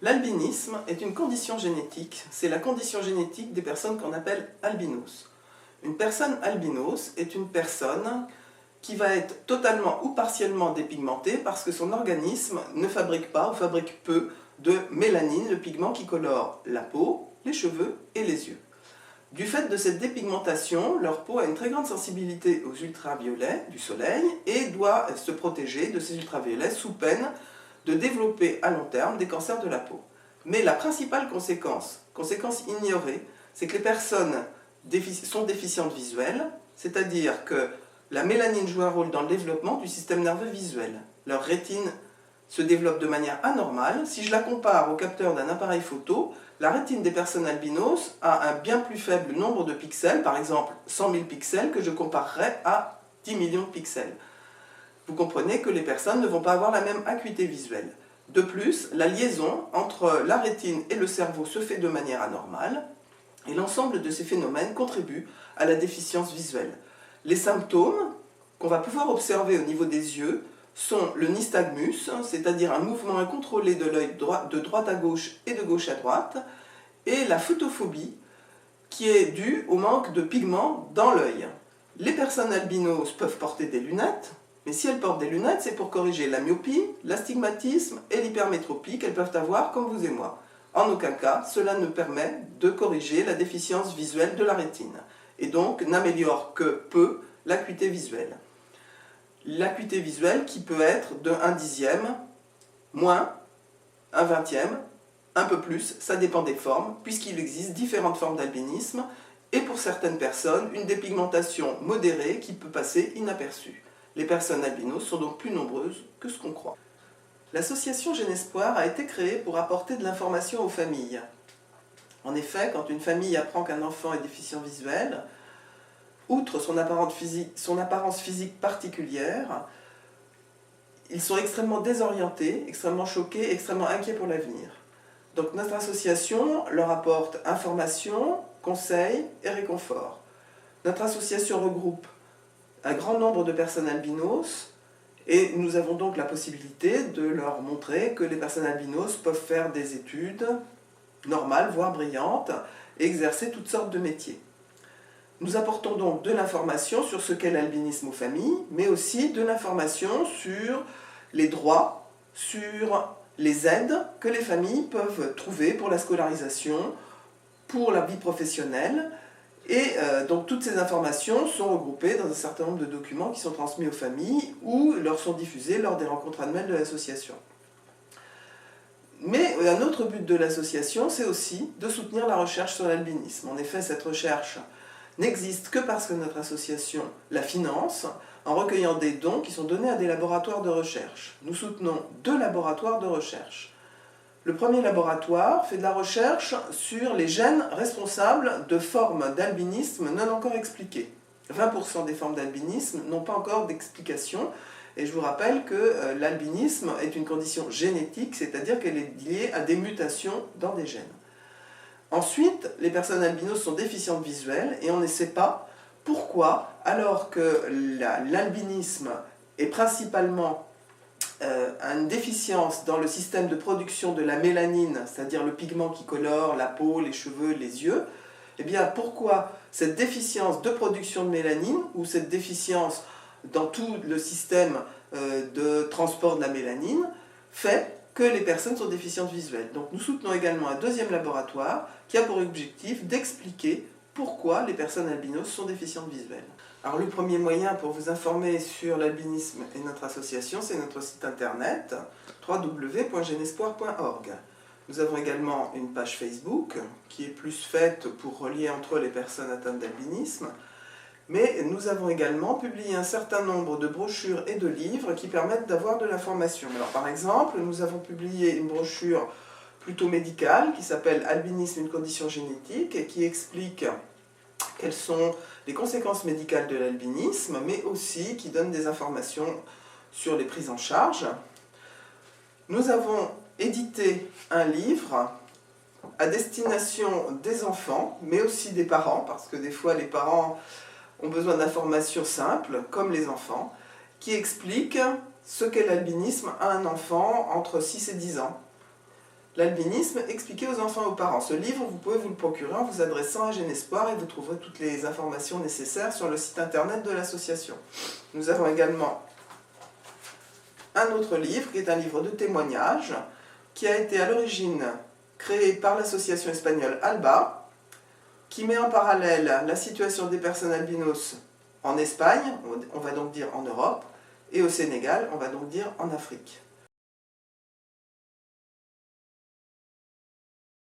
L'albinisme est une condition génétique, c'est la condition génétique des personnes qu'on appelle albinos. Une personne albinos est une personne qui va être totalement ou partiellement dépigmentée parce que son organisme ne fabrique pas ou fabrique peu de mélanine, le pigment qui colore la peau, les cheveux et les yeux. Du fait de cette dépigmentation, leur peau a une très grande sensibilité aux ultraviolets du soleil et doit se protéger de ces ultraviolets sous peine de développer à long terme des cancers de la peau. Mais la principale conséquence ignorée, c'est que les personnes sont déficientes visuelles, c'est-à-dire que la mélanine joue un rôle dans le développement du système nerveux visuel. Leur rétine se développe de manière anormale. Si je la compare au capteur d'un appareil photo, la rétine des personnes albinos a un bien plus faible nombre de pixels, par exemple 100 000 pixels, que je comparerais à 10 millions de pixels. Vous comprenez que les personnes ne vont pas avoir la même acuité visuelle. De plus, la liaison entre la rétine et le cerveau se fait de manière anormale, et l'ensemble de ces phénomènes contribuent à la déficience visuelle. Les symptômes qu'on va pouvoir observer au niveau des yeux sont le nystagmus, c'est-à-dire un mouvement incontrôlé de l'œil de droite à gauche et de gauche à droite, et la photophobie, qui est due au manque de pigments dans l'œil. Les personnes albinos peuvent porter des lunettes, mais si elles portent des lunettes, c'est pour corriger la myopie, l'astigmatisme et l'hypermétropie qu'elles peuvent avoir comme vous et moi. En aucun cas, cela ne permet de corriger la déficience visuelle de la rétine, et donc n'améliore que peu l'acuité visuelle. L'acuité visuelle qui peut être de 1/10, moins, 1/20, un peu plus, ça dépend des formes, puisqu'il existe différentes formes d'albinisme, et pour certaines personnes, une dépigmentation modérée qui peut passer inaperçue. Les personnes albinos sont donc plus nombreuses que ce qu'on croit. L'association Jeune Espoir a été créée pour apporter de l'information aux familles. En effet, quand une famille apprend qu'un enfant est déficient visuel, outre son apparence physique particulière, ils sont extrêmement désorientés, extrêmement choqués, extrêmement inquiets pour l'avenir. Donc notre association leur apporte information, conseils et réconfort. Notre association regroupe un grand nombre de personnes albinos et nous avons donc la possibilité de leur montrer que les personnes albinos peuvent faire des études normales, voire brillantes, et exercer toutes sortes de métiers. Nous apportons donc de l'information sur ce qu'est l'albinisme aux familles, mais aussi de l'information sur les droits, sur les aides que les familles peuvent trouver pour la scolarisation, pour la vie professionnelle. Et donc toutes ces informations sont regroupées dans un certain nombre de documents qui sont transmis aux familles ou leur sont diffusés lors des rencontres annuelles de l'association. Mais un autre but de l'association, c'est aussi de soutenir la recherche sur l'albinisme. En effet, cette recherche n'existe que parce que notre association la finance en recueillant des dons qui sont donnés à des laboratoires de recherche. Nous soutenons 2 laboratoires de recherche. Le premier laboratoire fait de la recherche sur les gènes responsables de formes d'albinisme non encore expliquées. 20% des formes d'albinisme n'ont pas encore d'explication, et je vous rappelle que l'albinisme est une condition génétique, c'est-à-dire qu'elle est liée à des mutations dans des gènes. Ensuite, les personnes albinos sont déficientes visuelles, et on ne sait pas pourquoi, alors que l'albinisme est principalement une déficience dans le système de production de la mélanine, c'est-à-dire le pigment qui colore la peau, les cheveux, les yeux, eh bien pourquoi cette déficience de production de mélanine, ou cette déficience dans tout le système de transport de la mélanine, fait que les personnes sont déficientes visuelles. Donc nous soutenons également un 2e laboratoire qui a pour objectif d'expliquer pourquoi les personnes albinos sont déficientes visuelles. Alors le premier moyen pour vous informer sur l'albinisme et notre association, c'est notre site internet www.jeunespoir.org. Nous avons également une page Facebook qui est plus faite pour relier entre eux les personnes atteintes d'albinisme, mais nous avons également publié un certain nombre de brochures et de livres qui permettent d'avoir de l'information. Alors par exemple, nous avons publié une brochure plutôt médicale qui s'appelle « Albinisme, une condition génétique » et qui explique quelles sont les conséquences médicales de l'albinisme, mais aussi qui donne des informations sur les prises en charge. Nous avons édité un livre à destination des enfants, mais aussi des parents, parce que des fois les parents ont besoin d'informations simples, comme les enfants, qui explique ce qu'est l'albinisme à un enfant entre 6 et 10 ans. L'albinisme expliqué aux enfants et aux parents. Ce livre, vous pouvez vous le procurer en vous adressant à Genespoir et vous trouverez toutes les informations nécessaires sur le site internet de l'association. Nous avons également un autre livre qui est un livre de témoignages qui a été à l'origine créé par l'association espagnole ALBA, qui met en parallèle la situation des personnes albinos en Espagne, on va donc dire en Europe, et au Sénégal, on va donc dire en Afrique.